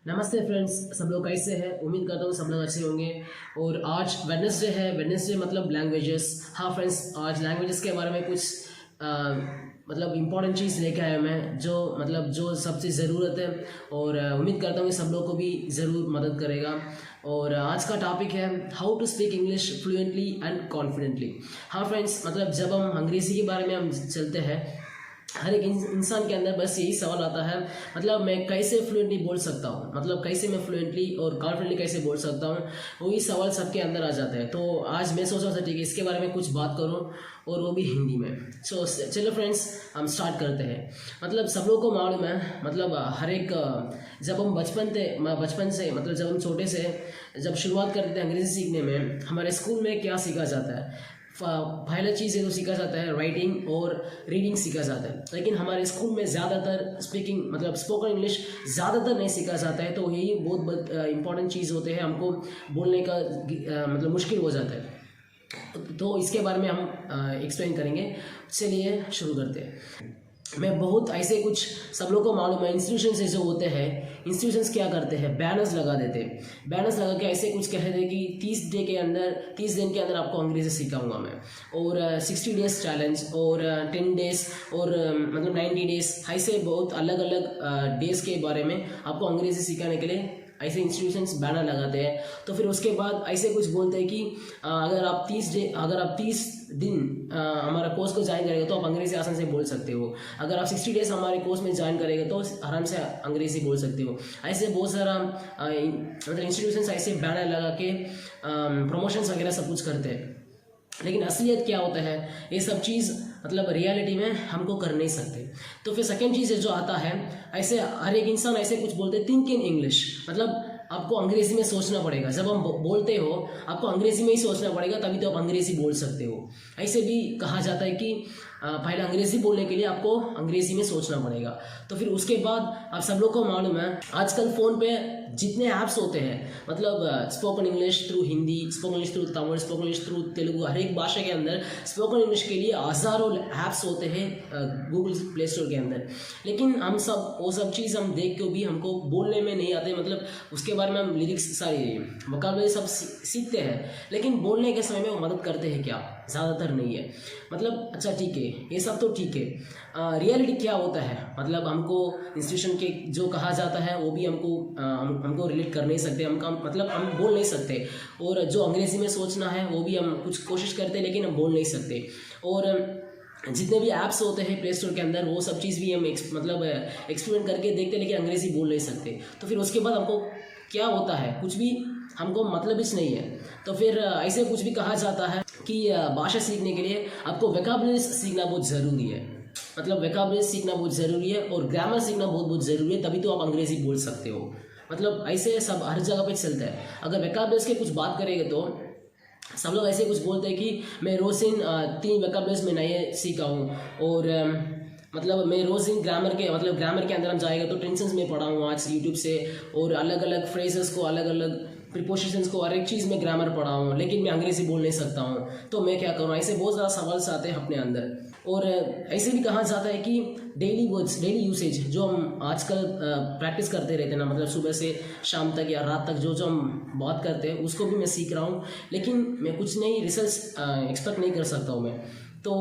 नमस्ते फ्रेंड्स, सब लोग कैसे हैं। उम्मीद करता हूँ सब लोग अच्छे होंगे। और आज वेडनेसडे है। वेडनेसडे मतलब लैंग्वेजेस। हाँ फ्रेंड्स, आज लैंग्वेजेस के बारे में कुछ मतलब इम्पोर्टेंट चीज़ लेके आया मैं, जो सबसे ज़रूरत है। और उम्मीद करता हूँ कि सब लोग को भी ज़रूर मदद करेगा। और आज का टॉपिक है how to speak English fluently and confidently. हाँ फ्रेंड्स, मतलब जब हम अंग्रेज़ी के बारे में हम चलते हैं, हर एक इंसान के अंदर बस यही सवाल आता है, मतलब मैं कैसे फ्लुएंटली बोल सकता हूँ, मतलब कैसे मैं फ्लुएंटली और कॉन्फिडेंटली कैसे बोल सकता हूँ। वही सवाल सबके अंदर आ जाता है। तो आज मैं सोच रहा था ठीक है, इसके बारे में कुछ बात करूँ, और वो भी हिंदी में। चलो फ्रेंड्स, हम स्टार्ट करते हैं। मतलब सब लोगों को मालूम है, मतलब हर एक जब हम बचपन से मतलब जब हम छोटे से जब शुरुआत करते थे अंग्रेज़ी सीखने में, हमारे स्कूल में क्या सीखा जाता है। पहला चीज़ है तो सीखा जाता है राइटिंग और रीडिंग सीखा जाता है। लेकिन हमारे स्कूल में ज़्यादातर स्पीकिंग मतलब स्पोकन इंग्लिश ज़्यादातर नहीं सीखा जाता है। तो यही बहुत इंपॉर्टेंट चीज़ होते हैं, हमको बोलने का मतलब मुश्किल हो जाता है। तो इसके बारे में हम एक्सप्लेन करेंगे। चलिए शुरू करते हैं। मैं बहुत ऐसे कुछ सब लोग को मालूम है, इंस्टीट्यूशन जो होते हैं, इंस्टीट्यूशंस क्या करते हैं, बैनर्स लगा देते हैं। बैनर्स लगा के ऐसे कुछ कहते हैं कि 30 दिन के अंदर आपको अंग्रेजी सिखाऊंगा मैं, और 60 डेज चैलेंज, और 10 डेज, और मतलब 90 डेज, ऐसे बहुत अलग अलग डेज के बारे में आपको अंग्रेजी सिखाने के लिए ऐसे इंस्टीट्यूशंस बैनर लगाते हैं। तो फिर उसके बाद ऐसे कुछ बोलते हैं कि अगर आप 30 दिन हमारा कोर्स को ज्वाइन करेंगे तो आप अंग्रेज़ी आसान से बोल सकते हो। अगर आप 60 डेज हमारे कोर्स में ज्वाइन करेंगे तो आराम से अंग्रेज़ी बोल सकते हो। ऐसे बहुत सारा मतलब इंस्टीट्यूशंस ऐसे बैनर लगा के प्रमोशंस वगैरह सब कुछ करते हैं। लेकिन असलियत क्या होता है, ये सब चीज़ मतलब रियलिटी में हमको कर नहीं सकते। तो फिर सेकंड चीज़ जो आता है, ऐसे हर एक इंसान ऐसे कुछ बोलते, थिंक इन इंग्लिश, मतलब आपको अंग्रेज़ी में सोचना पड़ेगा। जब हम बोलते हो आपको अंग्रेज़ी में ही सोचना पड़ेगा, तभी तो आप अंग्रेज़ी बोल सकते हो। ऐसे भी कहा जाता है कि पहले अंग्रेज़ी बोलने के लिए आपको अंग्रेज़ी में सोचना पड़ेगा। तो फिर उसके बाद आप सब लोग को मालूम है, आजकल फ़ोन पे जितने ऐप्स होते हैं, मतलब spoken English through Hindi, spoken English through Tamil, spoken English through Telugu, हर एक भाषा के अंदर स्पोकन इंग्लिश के लिए हज़ारों ऐप्स होते हैं गूगल प्ले स्टोर के अंदर। लेकिन हम सब वो सब चीज़ हम देख के भी हमको बोलने में नहीं आते, मतलब उसके बारे में हम लिरिक्स सारी वोकैबुलरी सब सीखते हैं, लेकिन बोलने के समय में वो मदद करते हैं क्या? ज़्यादातर नहीं है। मतलब अच्छा ठीक है, ये सब तो ठीक है। रियलिटी क्या होता है, मतलब हमको इंस्टीट्यूशन के जो कहा जाता है वो भी हमको रिलेट कर नहीं सकते, मतलब हम बोल नहीं सकते। और जो अंग्रेज़ी में सोचना है वो भी हम कुछ कोशिश करते हैं, लेकिन हम बोल नहीं सकते। और जितने भी ऐप्स होते हैं प्ले स्टोर के अंदर, वो सब चीज़ भी हम मतलब एक्सपेरिमेंट करके देखते हैं, लेकिन अंग्रेज़ी बोल नहीं सकते। तो फिर उसके बाद हमको क्या होता है, कुछ भी हमको मतलब इस नहीं है। तो फिर ऐसे कुछ भी कहा जाता है कि भाषा सीखने के लिए आपको वोकैबुलरीज सीखना बहुत ज़रूरी है, मतलब वोकैबुलरी सीखना बहुत ज़रूरी है, और ग्रामर सीखना बहुत ज़रूरी है, तभी तो आप अंग्रेज़ी बोल सकते हो। मतलब ऐसे सब हर जगह पे चलता है। अगर वोकैबुलरीज के कुछ बात करेंगे तो सब लोग ऐसे कुछ बोलते हैं कि मैं रोज़ इन 3 वोकैबुलरीज में नए सीखा हूँ, और मतलब मैं रोज़ इन ग्रामर के अंदर हम जाएगा तो टेंसेंस में पढ़ा हूँ आज यूट्यूब से, और अलग अलग फ्रेजेस को, अलग अलग प्रीपोजिशंस को, हर एक चीज़ में ग्रामर पढ़ा हूँ, लेकिन मैं अंग्रेज़ी बोल नहीं सकता हूँ, तो मैं क्या करूँ? ऐसे बहुत ज़्यादा सवाल आते हैं अपने अंदर। और ऐसे भी कहा जाता है कि डेली वर्ड्स, डेली यूसेज जो हम आजकल प्रैक्टिस करते रहते हैं ना, मतलब सुबह से शाम तक या रात तक जो हम बात करते हैं, उसको भी मैं सीख रहा हूँ, लेकिन मैं कुछ नई रिजल्ट एक्सपेक्ट नहीं कर सकता हूँ मैं। तो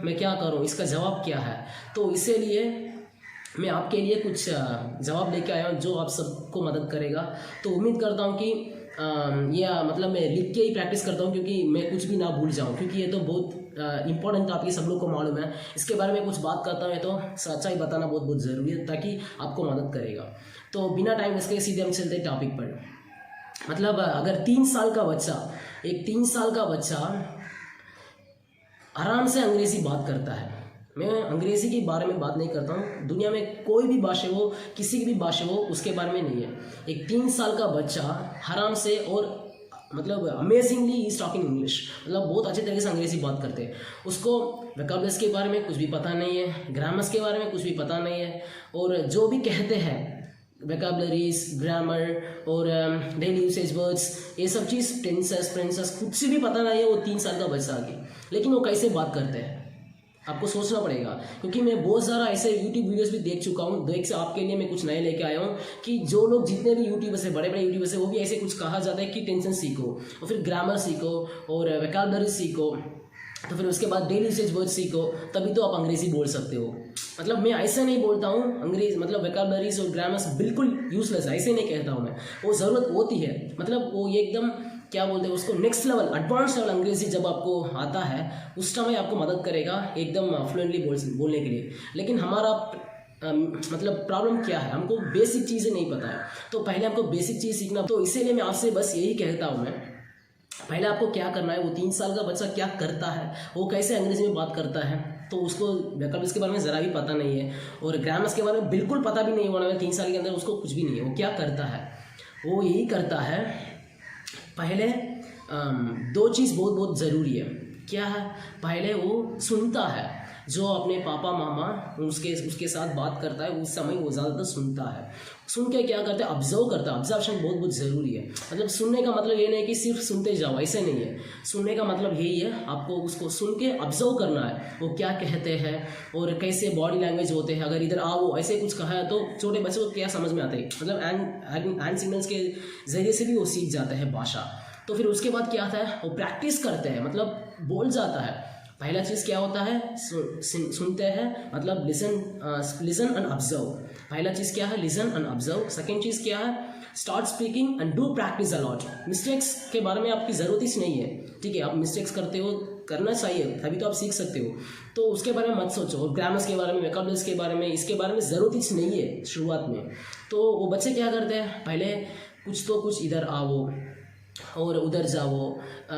मैं क्या करूँ, इसका जवाब क्या है? तो इसीलिए मैं आपके लिए कुछ जवाब लेके आया हूँ जो आप सबको मदद करेगा। तो उम्मीद करता हूँ कि या मतलब मैं लिख के ही प्रैक्टिस करता हूँ, क्योंकि मैं कुछ भी ना भूल जाऊँ, क्योंकि ये तो बहुत इंपॉर्टेंट टॉपिक सब लोग को मालूम है। इसके बारे में कुछ बात करता हूँ तो सच्चाई बताना बहुत ज़रूरी है, ताकि आपको मदद करेगा। तो बिना टाइम इसके सीधे हम चलते टॉपिक पर। मतलब अगर 3 साल का बच्चा आराम से अंग्रेज़ी बात करता है, मैं अंग्रेज़ी के बारे में बात नहीं करता हूँ, दुनिया में कोई भी भाषा हो, किसी की भी भाषा हो, उसके बारे में नहीं है। एक 3 साल का बच्चा आराम से और मतलब अमेजिंगली इज टॉकिंग इंग्लिश, मतलब बहुत अच्छे तरीके से अंग्रेज़ी बात करते हैं। उसको वोकैबुलरीज के बारे में कुछ भी पता नहीं है, ग्रामर्स के बारे में कुछ भी पता नहीं है, और जो भी कहते हैं वोकैबुलरीज, ग्रामर और डेली यूसेज वर्ड्स, ये सब चीज़ टेंसेस, कुछ भी पता नहीं है वो 3 साल का बच्चा आगे, लेकिन वो कैसे बात करते हैं आपको सोचना पड़ेगा, क्योंकि मैं बहुत सारा ऐसे यूट्यूब वीडियोस भी देख चुका हूँ। देख से आपके लिए मैं कुछ नए लेके आया हूँ कि जो लोग जितने भी यूट्यूबर्स है, बड़े बड़े यूट्यूबर्स है, वो भी ऐसे कुछ कहा जाता है कि टेंशन सीखो और फिर ग्रामर सीखो और वोकैबुलरी सीखो, तो फिर उसके बाद डेली यूसेज वर्ड सीखो, तभी तो आप अंग्रेजी बोल सकते हो। मतलब मैं ऐसा नहीं बोलता हूँ अंग्रेजी मतलब वोकैबुलरीज और ग्रामर्स बिल्कुल यूजलेस, ऐसे नहीं कहता हूँ मैं। वो ज़रूरत होती है, मतलब वो ये एकदम क्या बोलते हैं उसको, नेक्स्ट लेवल एडवांस लेवल अंग्रेजी जब आपको आता है उस टाइम आपको मदद करेगा एकदम फ्लुएंटली बोलने के लिए। लेकिन हमारा मतलब प्रॉब्लम क्या है, हमको बेसिक चीज़ें नहीं पता है, तो पहले हमको बेसिक चीज़ सीखना। तो इसीलिए मैं आपसे बस यही कहता हूँ मैं, पहले आपको क्या करना है, वो 3 साल का बच्चा क्या करता है, वो कैसे अंग्रेजी में बात करता है, तो उसको वोकैबुलरीज के बारे में ज़रा भी पता नहीं है और ग्रामर्स के बारे में बिल्कुल पता भी नहीं होना है। 3 साल के अंदर उसको कुछ भी नहीं है। वो क्या करता है, वो यही करता है, पहले 2 चीज़ बहुत बहुत ज़रूरी है। क्या है, पहले वो सुनता है, जो अपने पापा मामा उसके साथ बात करता है उस समय वो ज़्यादातर सुनता है। सुन के क्या करता है, ऑब्जर्व करता है। ऑब्जर्वेशन बहुत बहुत ज़रूरी है। मतलब सुनने का मतलब ये नहीं कि सिर्फ सुनते जाओ, ऐसे नहीं है। सुनने का मतलब यही है, आपको उसको सुन के ऑब्जर्व करना है, वो क्या कहते हैं और कैसे बॉडी लैंग्वेज होते हैं। अगर इधर आओ ऐसे कुछ कहा है तो छोटे बच्चों को क्या समझ में आता है, मतलब हैंड सिग्नल्स के ज़रिए से भी वो सीख जाते हैं भाषा। तो फिर उसके बाद क्या आता है, वो प्रैक्टिस करते हैं, मतलब बोल जाता है। पहला चीज़ क्या होता है, सुनते हैं, मतलब लिसन एंड ऑब्जर्व। पहला चीज़ क्या है, लिसन एंड ऑब्जर्व। सेकंड चीज़ क्या है, start speaking and do practice a lot. Mistakes के बारे में आपकी ज़रूरत ही नहीं है, ठीक है। आप मिस्टेक्स करते हो, करना चाहिए, तभी तो आप सीख सकते हो, तो उसके बारे में मत सोचो। और ग्रामर्स के बारे में, वोकैबुलरीज के बारे में, इसके बारे में ज़रूरत ही नहीं है शुरुआत में। तो वो बच्चे क्या करते हैं, पहले कुछ इधर आओ और उधर जाओ,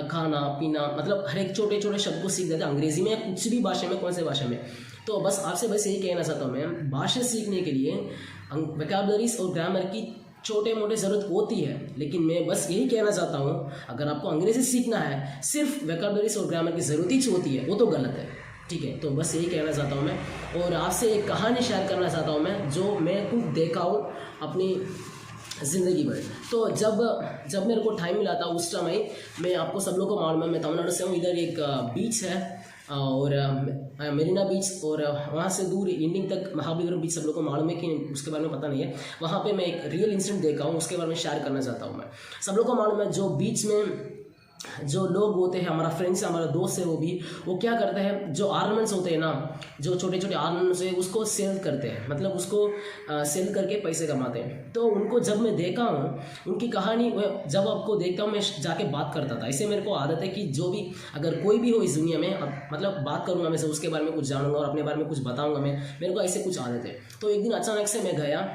खाना पीना, मतलब हर एक छोटे छोटे शब्द को सीख जाते हैं अंग्रेजी में, कुछ भी भाषा में, कौन से भाषा में। तो बस आपसे बस यही कहना चाहता हूँ मैं, भाषा सीखने के लिए वोकैबुलरीज और ग्रामर की छोटे मोटे ज़रूरत होती है, लेकिन मैं बस यही कहना चाहता हूँ, अगर आपको अंग्रेजी सीखना है सिर्फ वोकैबुलरीज और ग्रामर की ज़रूरत ही होती है, वो तो गलत है, ठीक है। तो बस यही कहना चाहता हूँ मैं। और आपसे एक कहानी शेयर करना चाहता हूँ मैं, जो मैं खुद देखा हूँ अपनी ज़िंदगी में। तो जब मेरे को टाइम मिला था उस समय, मैं आपको सब लोग को मालूम है, मैं तमिलनाडु से हूँ। इधर एक बीच है और मेरीना बीच, और वहाँ से दूर एंडिंग तक महाबलीपुरम बीच सब लोग को मालूम है कि उसके बारे में पता नहीं है। वहाँ पे मैं एक रियल इंसिडेंट देखा हूँ, उसके बारे में शेयर करना चाहता हूँ मैं। सब लोग को मालूम है, जो बीच में जो लोग होते हैं, हमारा फ्रेंड्स है, हमारा दोस्त है, वो क्या करते हैं, जो ऑर्नामेंट्स होते हैं ना, जो छोटे छोटे ऑर्नामेंट्स है, उसको सेल करते हैं, मतलब उसको सेल करके पैसे कमाते हैं। तो उनको जब मैं देखा हूँ, उनकी कहानी जब आपको देखता हूँ, मैं जाके बात करता था। ऐसे मेरे को आदत है कि जो भी, अगर कोई भी हो इस दुनिया में, मतलब बात करूँगा मैं, उसके बारे में कुछ जानूंगा और अपने बारे में कुछ बताऊँगा मैं, मेरे को ऐसे कुछ आदत है। तो एक दिन अचानक से मैं गया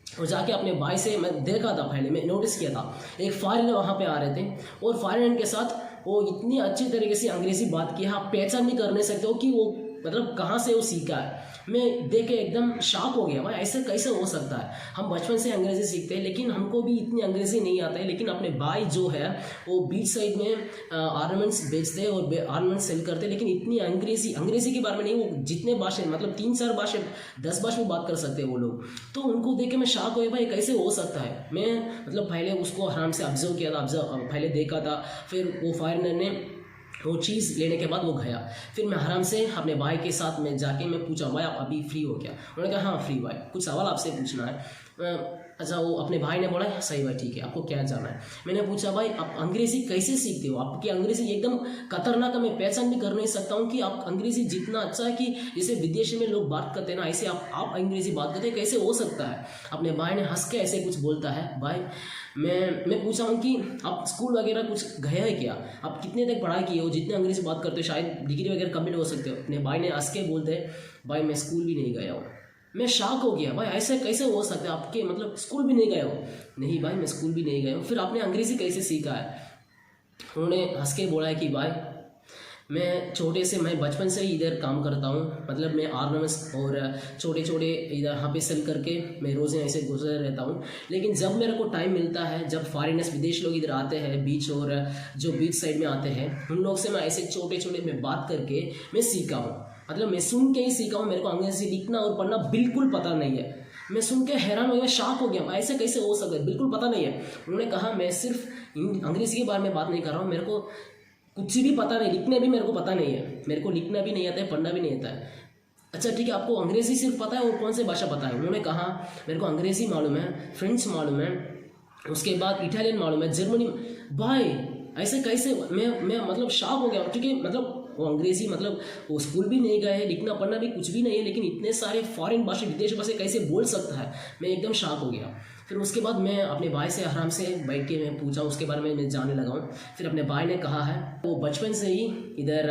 और जाके अपने भाई से मैं देखा था, पहले मैं नोटिस किया था, एक फॉरेनर वहाँ पे आ रहे थे और फॉरेनर के साथ वो इतनी अच्छी तरीके से अंग्रेजी बात की, आप पहचान नहीं कर नहीं सकते हो कि वो मतलब कहाँ से वो सीखा है। मैं देख के एकदम शॉक हो गया, भाई ऐसे कैसे हो सकता है। हम बचपन से अंग्रेजी सीखते हैं, लेकिन हमको भी इतनी अंग्रेजी नहीं आता है। लेकिन अपने भाई जो है वो बीच साइड में ऑर्नामेंट्स बेचते हैं और ऑर्नामेंट्स सेल करते हैं, लेकिन इतनी अंग्रेजी के बारे में नहीं। वो जितने भाषा, मतलब 3-4 भाषा, 10 भाषा में बात कर सकते हैं वो लोग। तो उनको देख के मैं शॉक हो गया, भाई कैसे हो सकता है। मैं मतलब पहले उसको आराम से ऑब्जर्व किया था, पहले देखा था, फिर वो फॉरेनर ने वो चीज़ लेने के बाद वो गया। फिर मैं आराम से अपने भाई के साथ में जाके मैं पूछा, भाई आप अभी फ्री हो क्या? उन्होंने कहा हाँ फ्री भाई, कुछ सवाल आपसे पूछना है। अच्छा, वो अपने भाई ने बोला सही भाई ठीक है, आपको क्या जानना है? मैंने पूछा भाई आप अंग्रेज़ी कैसे सीखते हो? आपकी अंग्रेज़ी एकदम खतरनाक है, मैं पहचान भी कर नहीं सकता हूँ कि आप अंग्रेज़ी जितना अच्छा है कि जैसे विदेशी में लोग बात करते हैं ना, ऐसे आप अंग्रेज़ी बात करते हैं, कैसे हो सकता है? अपने भाई ने हंस के ऐसे कुछ बोलता है। भाई मैं पूछा हूँ कि आप स्कूल वगैरह कुछ गए हैं क्या? आप कितने तक पढ़ाई किए हो? जितने अंग्रेज़ी बात करते हो शायद डिग्री वगैरह कंप्लीट हो सकते हो। अपने भाई ने हंस के बोलते भाई मैं स्कूल भी नहीं गया हूँ। मैं शॉक हो गया, भाई ऐसे कैसे हो सकता है, आपके मतलब स्कूल भी नहीं गए हो? नहीं भाई मैं स्कूल भी नहीं गया हूँ। फिर आपने अंग्रेज़ी कैसे सीखा है? उन्होंने हंस के बोला है कि भाई मैं बचपन से ही इधर काम करता हूँ, मतलब मैं ऑर्नामेंट्स और छोटे छोटे इधर यहाँ पे सेल करके मैं रोज़ ऐसे गुजर रहता हूँ। लेकिन जब मेरे को टाइम मिलता है, जब फॉरेनर्स विदेश लोग इधर आते हैं बीच, और जो बीच साइड में आते हैं, उन लोग से मैं ऐसे छोटे छोटे में बात करके मैं सीखा हूँ। मतलब मैं सुन के ही सीखा हूँ। मेरे को अंग्रेज़ी लिखना और पढ़ना बिल्कुल पता नहीं है। मैं सुन के हैरान हो गया, शॉक हो गया, ऐसे कैसे हो सकता है, बिल्कुल पता नहीं है। उन्होंने कहा मैं सिर्फ अंग्रेज़ी के बारे में बात नहीं कर रहा हूँ, मेरे को कुछ भी पता नहीं, लिखने भी मेरे को पता नहीं है, मेरे को लिखना भी नहीं आता है, पढ़ना भी नहीं आता है। अच्छा ठीक है, आपको अंग्रेज़ी सिर्फ पता है और कौन सी भाषा पता है? उन्होंने कहा मेरे को अंग्रेज़ी मालूम है, फ्रेंच मालूम है, उसके बाद इटालियन मालूम है, जर्मनी। भाई ऐसे कैसे? मैं मतलब शॉक हो गया, क्योंकि मतलब वो अंग्रेज़ी मतलब वो स्कूल भी नहीं गए हैं, लिखना पढ़ना भी कुछ भी नहीं है, लेकिन इतने सारे फॉरेन भाषा, विदेश भाषा कैसे बोल सकता है? मैं एकदम शॉक हो गया। फिर उसके बाद मैं अपने भाई से आराम से बैठ के मैं पूछा, उसके बारे में मैं जानने लगा हूँ। फिर अपने भाई ने कहा है वो बचपन से ही इधर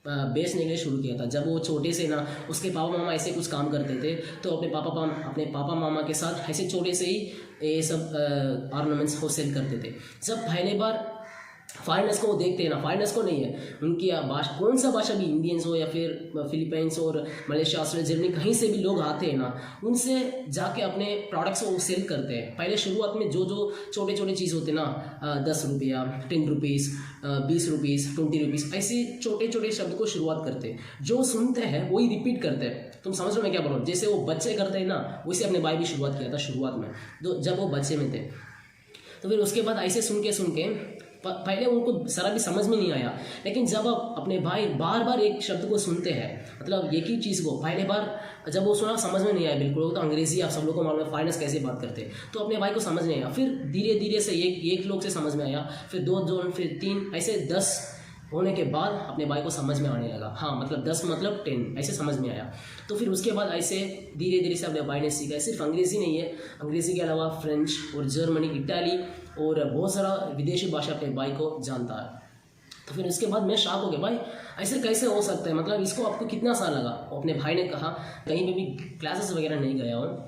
बेचने के लिए शुरू किया था। जब वो छोटे से ना, उसके पापा मामा ऐसे कुछ काम करते थे, तो अपने पापा मामा के साथ ऐसे छोटे से ही ये सब ऑर्नामेंट्स को सेल करते थे। जब पहले बार फॉरेनर्स को वो देखते हैं ना, फॉरेनर्स को नहीं है, उनकी भाषा कौन सा भाषा भी, इंडियंस हो या फिर फिलीपींस और मलेशिया, ऑस्ट्रेलिया, जर्मनी, कहीं से भी लोग आते हैं ना, उनसे जाके अपने प्रोडक्ट्स को सेल करते हैं। पहले शुरुआत में जो छोटे छोटे चीज़ होते ना, 10 रुपया, 10 रुपीज़, 20 रुपीज़, 20 रुपीज़, ऐसे छोटे छोटे शब्द को शुरुआत करते हैं। जो सुनते हैं वही रिपीट करते हैं। तुम समझ लो मैं क्या बोल रहा हूँ? जैसे वो बच्चे करते हैं ना, वैसे अपने भाई भी शुरुआत किया था शुरुआत में, जब वो बच्चे में थे। तो फिर उसके बाद ऐसे सुन के पहले उनको सारा भी समझ में नहीं आया, लेकिन जब आप अपने भाई बार बार एक शब्द को सुनते हैं, मतलब एक ही चीज़ को पहले बार जब वो सुना समझ में नहीं आया बिल्कुल, तो अंग्रेज़ी आप सब लोग को मालूम है फाइनेंस कैसे बात करते हैं, तो अपने भाई को समझ नहीं आया। फिर धीरे धीरे से एक लोग से समझ में आया, फिर 2 फिर 3, ऐसे 10 होने के बाद अपने भाई को समझ में आने लगा। हाँ मतलब 10 मतलब 10 ऐसे समझ में आया। तो फिर उसके बाद ऐसे धीरे धीरे से अपने भाई ने सीखा। सिर्फ अंग्रेज़ी नहीं है, अंग्रेज़ी के अलावा फ्रेंच और जर्मनी, इटाली और बहुत सारा विदेशी भाषा अपने भाई को जानता है। तो फिर उसके बाद मैं शॉक हो गया, भाई ऐसे कैसे हो सकता है? मतलब इसको आपको कितना साल लगा? अपने भाई ने कहा कहीं पे भी क्लासेस वगैरह नहीं गया हूँ,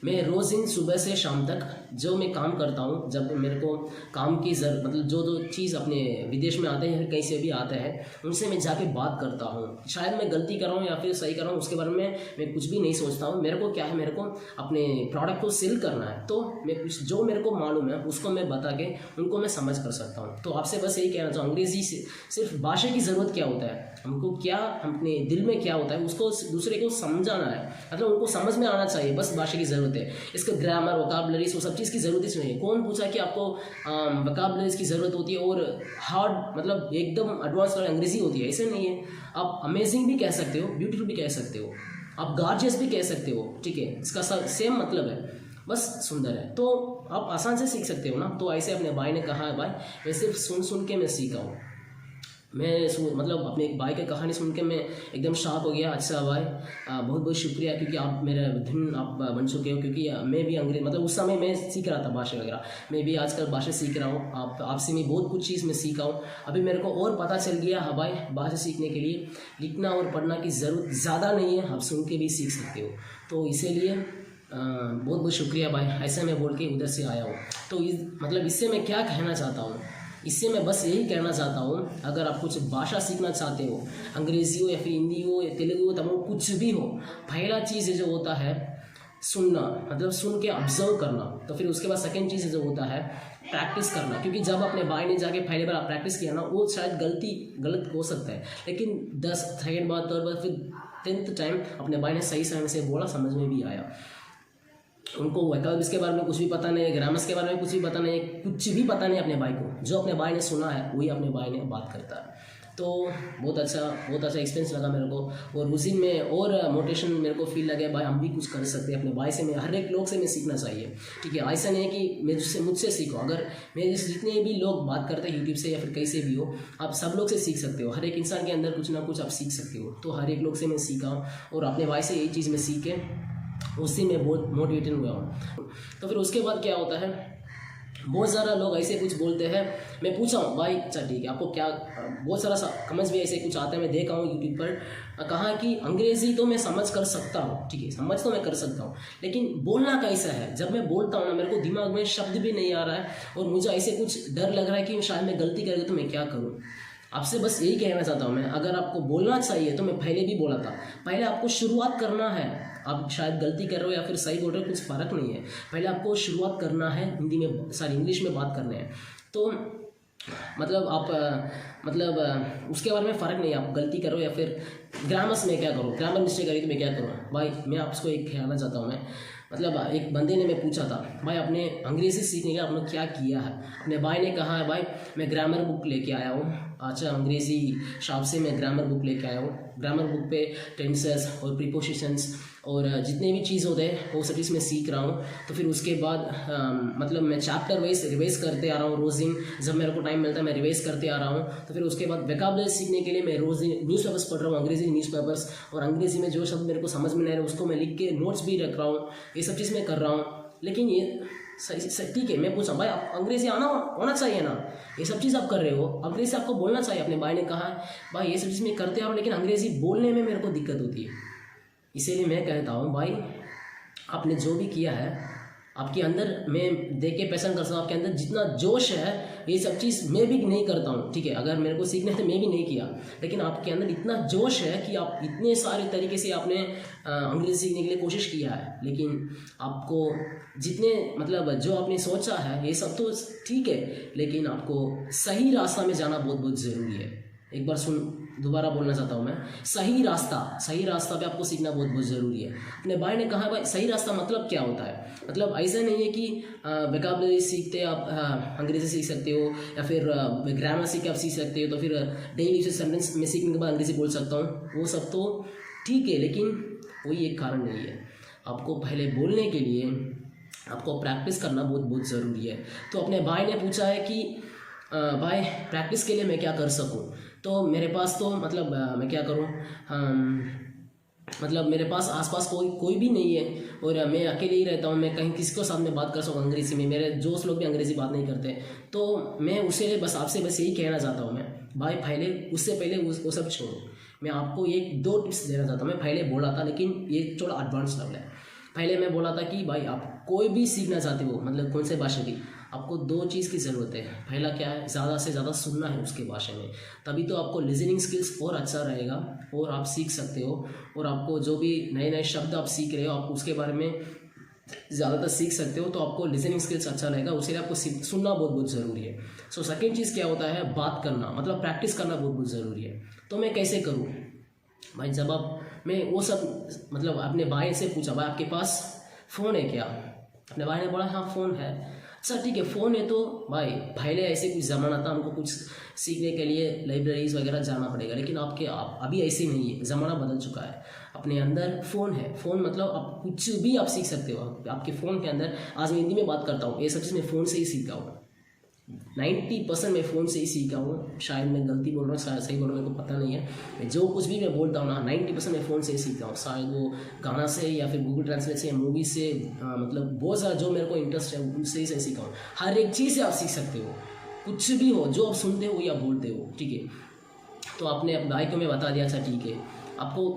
मैं रोज़ दिन सुबह से शाम तक जो मैं काम करता हूँ, जब मेरे को काम की मतलब जो चीज़ अपने विदेश में आते हैं या कहीं से भी आते हैं, उनसे मैं जाके बात करता हूँ। शायद मैं गलती कर रहा हूँ या फिर सही कर रहा हूँ, उसके बारे में मैं कुछ भी नहीं सोचता हूँ। मेरे को क्या है, मेरे को अपने प्रोडक्ट को सेल करना है, तो मैं कुछ जो मेरे को मालूम है उसको मैं बता के उनको मैं समझ कर सकता हूँ। तो आपसे बस यही कहना चाहूँ, अंग्रेज़ी से सिर्फ भाषा की ज़रूरत क्या होता है, हमको क्या अपने दिल में क्या होता है उसको दूसरे को समझाना है, मतलब उनको समझ में आना चाहिए, बस भाषा की ज़रूरत है। इसका ग्रामर, वोकैबुलरीज, वो सब चीज़ की ज़रूरत ही नहीं है। कौन पूछा कि आपको वोकैबुलरीज की ज़रूरत होती है और हार्ड मतलब एकदम एडवांस वाली अंग्रेज़ी होती है? ऐसे नहीं है। आप अमेजिंग भी कह सकते हो, ब्यूटीफुल भी कह सकते हो, आप गॉर्जियस भी कह सकते हो, ठीक है, इसका सेम मतलब है, बस सुंदर है। तो आप आसान से सीख सकते हो ना। तो ऐसे अपने भाई ने कहा है, भाई मैं सिर्फ सुन के मैं सीखा हूँ। मैं मतलब अपने एक भाई की कहानी सुन के मैं एकदम शॉक हो गया। अच्छा भाई बहुत बहुत शुक्रिया, क्योंकि आप मेरा धन आप बन चुके हो, क्योंकि मैं भी अंग्रेज मतलब उस समय मैं सीख रहा था भाषा वगैरह, मैं भी आजकल भाषा सीख रहा हूँ। आपसे मैं बहुत कुछ चीज़ मैं सीखा हूँ। अभी मेरे को और पता चल गया, हाँ भाई भाषा सीखने के लिए लिखना और पढ़ना की ज़रूरत ज़्यादा नहीं है, आप सुन के भी सीख सकते हो। तो इसीलिए बहुत बहुत शुक्रिया भाई, ऐसा मैं बोल के उधर से आया हूँ। तो मतलब इससे मैं क्या कहना चाहता हूँ, इससे मैं बस यही कहना चाहता हूँ, अगर आप कुछ भाषा सीखना चाहते हो, अंग्रेज़ी हो या फिर हिंदी हो या तेलुगु हो, तमिल, कुछ भी हो, पहला चीज़ जो होता है सुनना, मतलब सुन के ऑब्जर्व करना। तो फिर उसके बाद सेकंड चीज़ जो होता है प्रैक्टिस करना, क्योंकि जब अपने भाई ने जाके पहले बार प्रैक्टिस किया ना, वो शायद गलत हो सकता है, लेकिन 10 सेकेंड बाद, थर्ड बार, फिर 10th टाइम अपने भाई ने सही समय से बोला, समझ में भी आया। उनको वोकैबुलरीज के बारे में कुछ भी पता नहीं है, ग्रामर्स के बारे में कुछ भी पता नहीं है, कुछ भी पता नहीं अपने भाई को। जो अपने भाई ने सुना है वही अपने भाई ने बात करता है। तो बहुत अच्छा एक्सपीरियंस लगा मेरे को, और उस दिन में और मोटिवेशन मेरे को फील लगे, भाई हम भी कुछ कर सकते हैं। अपने भाई से, मैं हर एक लोग से मैं सीखना चाहिए, ठीक है। ऐसा नहीं है कि मुझसे सीखो, अगर मेरे जितने भी लोग बात करते हैं यूट्यूब से या फिर कहीं से भी हो, आप सब लोग से सीख सकते हो। हर एक इंसान के अंदर कुछ ना कुछ आप सीख सकते हो। तो हर एक लोग से मैं सीखा हूँ, और अपने भाई से यही चीज़ मैं सीख के उससे मैं बहुत मोटिवेटेड हुआ हूँ। तो फिर उसके बाद क्या होता है, बहुत सारा लोग ऐसे कुछ बोलते हैं, मैं पूछा हूँ भाई अच्छा ठीक है आपको क्या, बहुत सारा कमेंट्स भी ऐसे कुछ आते हैं, मैं देखा हूँ यूट्यूब पर, कहा कि अंग्रेज़ी तो मैं समझ कर सकता हूँ, ठीक है, समझ तो मैं कर सकता हूँ, लेकिन बोलना कैसा है। जब मैं बोलता हूँ ना, मेरे को दिमाग में शब्द भी नहीं आ रहा है, और मुझे ऐसे कुछ डर लग रहा है कि शायद मैं गलती करेगा तो मैं क्या करूँ। आपसे बस यही कहना चाहता हूँ मैं, अगर आपको बोलना चाहिए तो मैं पहले भी बोला था, पहले आपको शुरुआत करना है। आप शायद गलती कर रहे हो या फिर सही बोल रहे हो, कुछ फ़र्क नहीं है, पहले आपको शुरुआत करना है, इंग्लिश में बात करने हैं। तो मतलब आप उसके बारे में फ़र्क नहीं है, आप गलती करो या फिर ग्रामर्स में क्या करो, ग्रामर मिस्टेक करी तो मैं क्या करूँ। भाई मैं आपको एक कहना चाहता हूँ, मैं मतलब एक बंदे ने मैं पूछा था, भाई अपने अंग्रेज़ी सीखने का आपने क्या किया है? अपने भाई ने कहा है, भाई मैं ग्रामर बुक लेके आया हूँ। अच्छा, अंग्रेज़ी शॉप से मैं ग्रामर बुक लेके आया हूँ। ग्रामर बुक पे टेंसेस और प्रीपोजिशंस और जितने भी चीज़ होते हैं वो सब चीज़ मैं सीख रहा हूँ। तो फिर उसके बाद मतलब मैं चैप्टर वाइज रिवाइज करते आ रहा हूँ रोज़ दिन, जब मेरे को टाइम मिलता है मैं रिवाइज करते आ रहा हूँ। तो फिर उसके बाद वोकैबुलरी सीखने के लिए मैं रोज़ दिन न्यूज़पेपर्स पढ़ रहा हूँ, अंग्रेज़ी न्यूज़पेपर्स, और अंग्रेज़ी में जो शब्द मेरे को समझ में नहीं आ रहा उसको मैं लिख के नोट्स भी रख रहा हूँ। ये सब चीज़ मैं कर रहा हूँ। लेकिन ये सही ठीक है, मैं पूछा भाई आप अंग्रेज़ी आना होना चाहिए ना, ये सब चीज़ आप कर रहे हो, अंग्रेज़ी आपको बोलना चाहिए। अपने भाई ने कहा भाई ये सब चीज़ मैं करते आ रहा हूँ लेकिन अंग्रेज़ी बोलने में मेरे को दिक्कत होती है। इसीलिए मैं कहता हूँ भाई आपने जो भी किया है आपके अंदर, मैं देख के पसंद करता हूँ आपके अंदर जितना जोश है, ये सब चीज़ मैं भी नहीं करता हूँ, ठीक है। अगर मेरे को सीखना है तो मैं भी नहीं किया, लेकिन आपके अंदर इतना जोश है कि आप इतने सारे तरीके से आपने अंग्रेज़ी सीखने के लिए कोशिश किया है। लेकिन आपको जितने मतलब जो आपने सोचा है ये सब तो ठीक है, लेकिन आपको सही रास्ता में जाना बहुत बहुत ज़रूरी है। एक बार दोबारा बोलना चाहता हूँ मैं, सही रास्ता पे आपको सीखना बहुत बहुत ज़रूरी है। अपने भाई ने कहा भाई सही रास्ता मतलब क्या होता है? मतलब ऐसा नहीं है कि वोकैबुलरी सीखते आप अंग्रेज़ी सीख सकते हो, या फिर ग्रामर सीख के आप सीख सकते हो, तो फिर डेली से सेंटेंस में सीखने के बाद अंग्रेज़ी बोल सकता हूँ, वो सब तो ठीक है, लेकिन वही एक कारण नहीं है। आपको पहले बोलने के लिए आपको प्रैक्टिस करना बहुत बहुत ज़रूरी है। तो अपने भाई ने पूछा है कि भाई प्रैक्टिस के लिए मैं क्या कर सकूं? तो मेरे पास तो मतलब मैं क्या करूं, मतलब मेरे पास आसपास कोई भी नहीं है और मैं अकेले ही रहता हूँ। मैं कहीं किसी को साथ में बात कर सकूँ अंग्रेज़ी में, मेरे दोस्त लोग भी अंग्रेज़ी बात नहीं करते, तो मैं उससे बस आपसे बस यही कहना चाहता हूँ मैं, भाई पहले उससे पहले वो सब छोड़ो। मैं आपको एक दो टिप्स देना चाहता हूँ। मैं पहले बोला था लेकिन ये थोड़ा एडवांस लेवल है। पहले मैं बोला था कि भाई आप कोई भी सीखना चाहते हो, मतलब कौन से भाषा की, आपको दो चीज़ की ज़रूरत है। पहला क्या है, ज़्यादा से ज़्यादा सुनना है उसके भाषा में, तभी तो आपको लिसनिंग स्किल्स और अच्छा रहेगा और आप सीख सकते हो। और आपको जो भी नए नए शब्द आप सीख रहे हो आप उसके बारे में ज़्यादातर सीख सकते हो, तो आपको लिसनिंग स्किल्स अच्छा रहेगा। उसके लिए आपको सुनना बहुत बहुत ज़रूरी है। सो सेकेंड चीज़ क्या होता है, बात करना, मतलब प्रैक्टिस करना बहुत बहुत ज़रूरी है। तो मैं कैसे करूँ भाई? जब आप मैं वो सब मतलब अपने भाई से पूछा, भाई आपके पास फ़ोन है क्या? अपने भाई ने बोला हाँ फ़ोन है। अच्छा ठीक है, फ़ोन है तो भाई पहले ऐसे कुछ ज़माना था हमको कुछ सीखने के लिए लाइब्रेरीज़ वगैरह जाना पड़ेगा, लेकिन अभी ऐसे नहीं है, ज़माना बदल चुका है। अपने अंदर फ़ोन है, फ़ोन मतलब आप कुछ भी आप सीख सकते हो आपके फ़ोन के अंदर। आज मैं हिंदी में बात करता हूँ, ये सब चीज़ मैं फ़ोन से ही सीखा हूँ। 90% मैं फ़ोन से ही सीखा हूँ। शायद मैं गलती बोल रहा हूँ, शायद सही बोल रहा हूँ, मेरे को पता नहीं है। मैं जो कुछ भी मैं बोलता हूँ ना 90% मैं फ़ोन से ही सीखता हूँ। शायद वो गाना से या फिर गूगल ट्रांसलेट से या मूवी से, मतलब बहुत सारा जो मेरे को इंटरेस्ट है उनसे ही सीखा हूँ। हर एक चीज़ से आप सीख सकते हो, कुछ भी हो जो आप सुनते हो या बोलते हो, ठीक है। तो आपने अपने भाई को मैं बता दिया, अच्छा ठीक है। आपको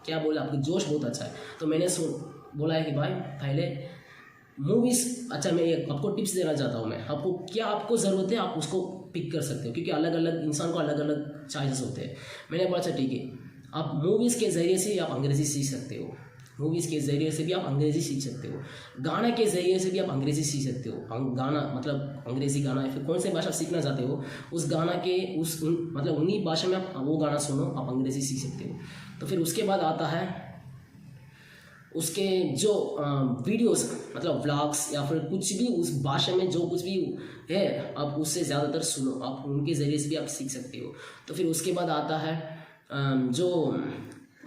क्या बोला, आपको जोश बहुत अच्छा है, तो मैंने बोला है कि भाई पहले मूवीज़, अच्छा मैं आपको टिप्स देना चाहता हूँ। मैं आपको ज़रूरत है आप उसको पिक कर सकते हो, क्योंकि अलग अलग इंसान को अलग अलग चॉइसेस होते हैं। मैंने बोला अच्छा ठीक है, आप मूवीज़ के ज़रिए से आप अंग्रेज़ी सीख सकते हो, मूवीज़ के ज़रिए से भी आप अंग्रेज़ी सीख सकते हो, गाना के ज़रिए से भी आप अंग्रेज़ी सीख सकते हो। गाना मतलब अंग्रेज़ी गाना या फिर कौन से भाषा सीखना चाहते हो, उस गाना के मतलब उन्हीं भाषा में आप वो गाना सुनो, आप अंग्रेज़ी सीख सकते हो। तो फिर उसके बाद आता है उसके जो वीडियोस, मतलब व्लॉग्स या फिर कुछ भी उस भाषा में जो कुछ भी है आप उससे ज़्यादातर सुनो, आप उनके ज़रिए से भी आप सीख सकते हो। तो फिर उसके बाद आता है जो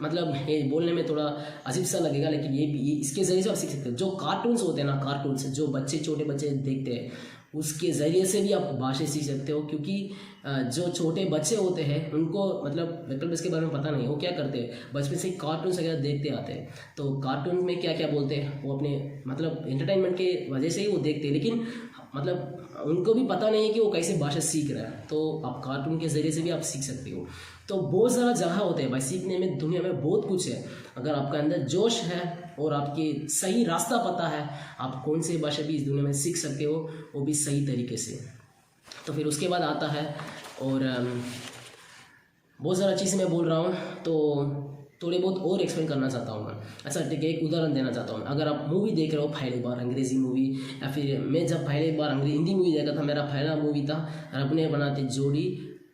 मतलब ये बोलने में थोड़ा अजीब सा लगेगा, लेकिन ये इसके ज़रिए से आप सीख सकते हो। जो कार्टून्स होते हैं ना, कार्टून्स जो छोटे बच्चे देखते हैं उसके ज़रिए से भी आप भाषा सीख सकते हो, क्योंकि जो छोटे बच्चे होते हैं उनको मतलब वेक्टर के बारे में पता नहीं, वो क्या करते हैं बचपन से कार्टून्स वगैरह देखते आते हैं। तो कार्टून में क्या क्या बोलते हैं वो अपने मतलब एंटरटेनमेंट के वजह से ही वो देखते हैं, लेकिन मतलब उनको भी पता नहीं है कि वो कैसे भाषा सीख रहा है। तो आप कार्टून के ज़रिए से भी आप सीख सकते हो। तो बहुत सारा जगह होते हैं भाई सीखने में, दुनिया में बहुत कुछ है। अगर आपका अंदर जोश है और आपके सही रास्ता पता है, आप कौन से भाषा भी इस दुनिया में सीख सकते हो, वो भी सही तरीके से। तो फिर उसके बाद आता है और बहुत सारा चीज़ें मैं बोल रहा हूँ, तो थोड़े बहुत और एक्सप्लेन करना चाहता हूँ मैं। अच्छा ठीक है, एक उदाहरण देना चाहता हूँ। अगर आप मूवी देख रहे हो पहली बार अंग्रेज़ी मूवी, या फिर मैं जब पहली बार हिंदी मूवी देखा था, मेरा पहला मूवी था रब ने बनाती जोड़ी,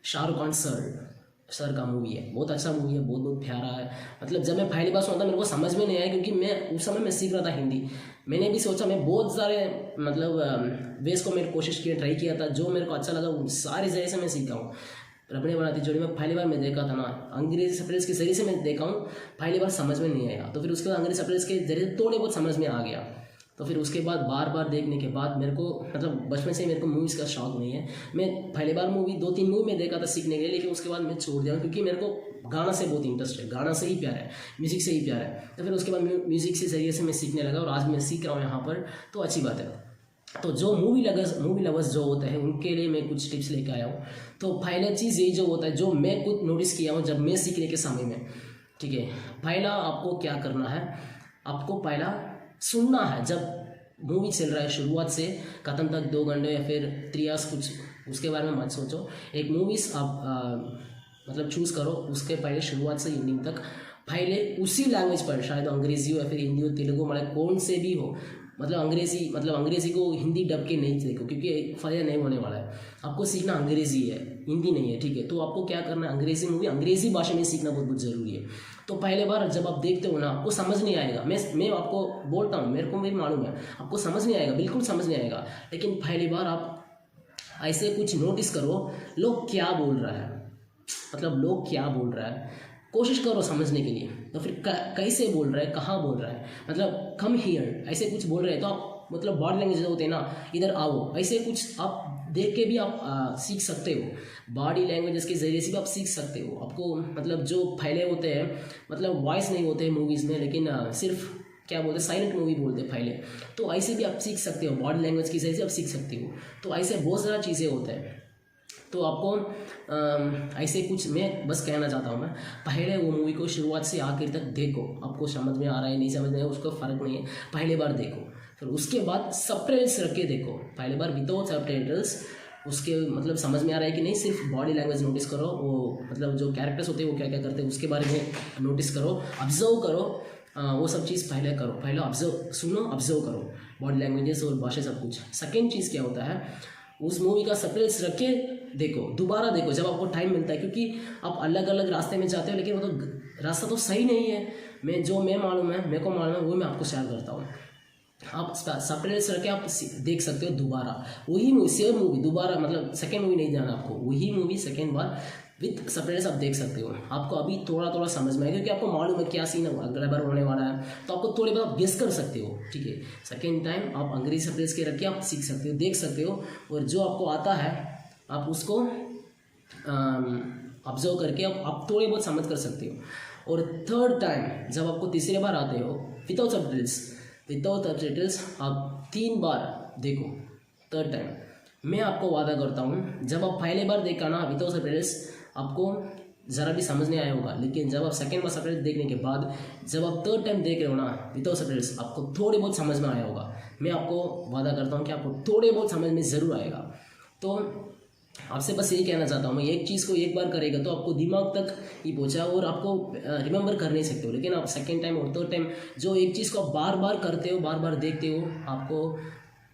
शाहरुख खान सर। सर का मूवी है, बहुत अच्छा मूवी है, बहुत बहुत प्यारा है। मतलब जब मैं पहली बार सुना था मेरे को समझ में नहीं आया, क्योंकि मैं उस समय मैं सीख रहा था हिंदी। मैंने भी सोचा, मैं बहुत सारे मतलब वेज को मैंने कोशिश की, ट्राई किया था, जो मेरे को अच्छा लगा उन सारे जरिए से मैं सीखा हूँ। रबने बनाती जोड़ी में पहली बार मैं देखा था ना, अंग्रेजी सबटाइटल्स के जरिए से मैं देखा हूँ, पहली बार समझ में नहीं आया, तो फिर उसके बाद अंग्रेजी सबटाइटल्स के जरिए थोड़े बहुत समझ में आ गया। तो फिर उसके बाद बार बार देखने के बाद मेरे को मतलब बचपन से मेरे को मूवीज़ का शौक नहीं है। मैं पहली बार मूवी 2-3 मूवी में देखा था सीखने के लिए, लेकिन उसके बाद मैं छोड़ दिया, क्योंकि मेरे को गाना से बहुत इंटरेस्ट है, गाना से ही प्यार है, म्यूज़िक से ही प्यार है। तो फिर उसके बाद म्यूज़िक से जरिए से मैं सीखने लगा, और आज मैं सीख रहा हूँ यहाँ पर, तो अच्छी बात है। तो जो मूवी लवर्स जो होते हैं उनके लिए मैं कुछ टिप्स लेकर आया हूँ। तो पहला चीज़ यही जो होता है, जो मैं खुद नोटिस किया हूँ जब मैं सीखने के समय में, ठीक है, पहला आपको क्या करना है, आपको पहला सुनना है। जब मूवी चल रहा है शुरुआत से खत्म तक 2 घंटे या फिर 3 आवर्स, कुछ उसके बारे में मत सोचो। एक मूवीज़ आप मतलब चूज़ करो, उसके पहले शुरुआत से एंडिंग तक पहले उसी लैंग्वेज पर, शायद अंग्रेजी हो या फिर हिंदी हो, तेलुगु, मलयालम, कौन से भी हो, मतलब अंग्रेजी को हिंदी डब के नहीं देखो, क्योंकि फ़ायदा नहीं होने वाला है। आपको सीखना अंग्रेजी है, हिंदी नहीं है, ठीक है। तो आपको क्या करना है, अंग्रेजी मूवी अंग्रेजी भाषा में सीखना बहुत बहुत ज़रूरी है। तो पहले बार जब आप देखते हो ना, आपको समझ नहीं आएगा, मैं आपको बोलता हूँ, मेरे को भी मालूम है आपको समझ नहीं आएगा, बिल्कुल समझ नहीं आएगा। लेकिन पहली बार आप ऐसे कुछ नोटिस करो, लोग क्या बोल रहा है, मतलब लोग क्या बोल रहा है, कोशिश करो समझने के लिए। तो फिर कैसे बोल रहा है, कहाँ बोल रहा है, मतलब कम हियर ऐसे कुछ बोल रहे हैं, तो आप मतलब बॉडी लैंग्वेज होते हैं ना, इधर आओ, ऐसे कुछ आप देख के भी आप सीख सकते हो। बॉडी लैंग्वेजेस के जरिए से भी आप सीख सकते हो। आपको मतलब जो फैले होते हैं, मतलब वॉइस नहीं होते हैं मूवीज़ में, लेकिन सिर्फ क्या बोलते हैं, साइलेंट मूवी बोलते हैं पहले, तो ऐसे भी आप सीख सकते हो, बॉडी लैंग्वेज की जरिए से आप सीख सकते हो। तो ऐसे बहुत सारा चीज़ें होते हैं। तो आपको ऐसे कुछ मैं बस कहना चाहता हूँ, मैं पहले वो मूवी को शुरुआत से आखिर तक देखो, आपको समझ में आ रहा है नहीं समझ में, उसको फ़र्क नहीं है, पहले बार देखो। फिर उसके बाद सबटाइटल्स रख के देखो, पहले बार विदाउट सबटाइटल्स, उसके मतलब समझ में आ रहा है कि नहीं, सिर्फ बॉडी लैंग्वेज नोटिस करो, वो मतलब जो कैरेक्टर्स होते हैं वो क्या क्या करते हैं उसके बारे में नोटिस करो, ऑब्जर्व करो, वो सब चीज़ पहले करो। पहले ऑब्जर्व सुनो, ऑब्जर्व करो बॉडी लैंग्वेजेस और भाषा सब कुछ। सेकेंड चीज़ क्या होता है, उस मूवी का सबटाइटल्स रख के देखो, दोबारा देखो जब आपको टाइम मिलता है, क्योंकि आप अलग अलग रास्ते में जाते हो, लेकिन वो तो रास्ता तो सही नहीं है। मैं मालूम है, मेरे को मालूम है, वो मैं आपको शेयर करता हूँ। आप सबटाइटल्स रख के आप देख सकते हो दोबारा वही मूवी, सेम मूवी दोबारा, मतलब सेकेंड मूवी नहीं जाना आपको, वही movie second bar with subtitles आप देख सकते हो। आपको अभी थोड़ा थोड़ा समझ में आएगा, क्योंकि आपको मालूम है क्या सीन अगला बार होने वाला है, तो आपको थोड़े बहुत आप गेस कर सकते हो, ठीक है। सेकेंड टाइम आप अंग्रेजी सबटाइटल्स के रख के आप सीख सकते हो, देख सकते हो, और जो आपको आता है आप उसको ऑब्जर्व करके आप थोड़े बहुत समझ कर सकते हो। और थर्ड टाइम जब आपको तीसरी बार आते हो विदाउट सबटाइटल्स आप 3 बार देखो। थर्ड टाइम मैं आपको वादा करता हूँ, जब आप पहले बार देखा ना विदाउट सबटाइटल्स, आपको ज़रा भी समझ नहीं आया होगा, लेकिन जब आप सेकेंड बार सबटाइटल्स देखने के बाद जब आप थर्ड टाइम देख रहे हो ना विदाउट सबटाइटल्स, आपको थोड़े बहुत समझ में आया होगा। मैं आपको वादा करता हूँ कि आपको थोड़े बहुत समझ में ज़रूर आएगा। तो आपसे बस यही कहना चाहता हूँ, मैं एक चीज़ को एक बार करेगा तो आपको दिमाग तक ही पहुँचा, और आपको रिमेंबर कर नहीं सकते हो। लेकिन आप सेकेंड टाइम और थर्ड टाइम जो एक चीज़ को आप बार बार करते हो, बार बार देखते हो, आपको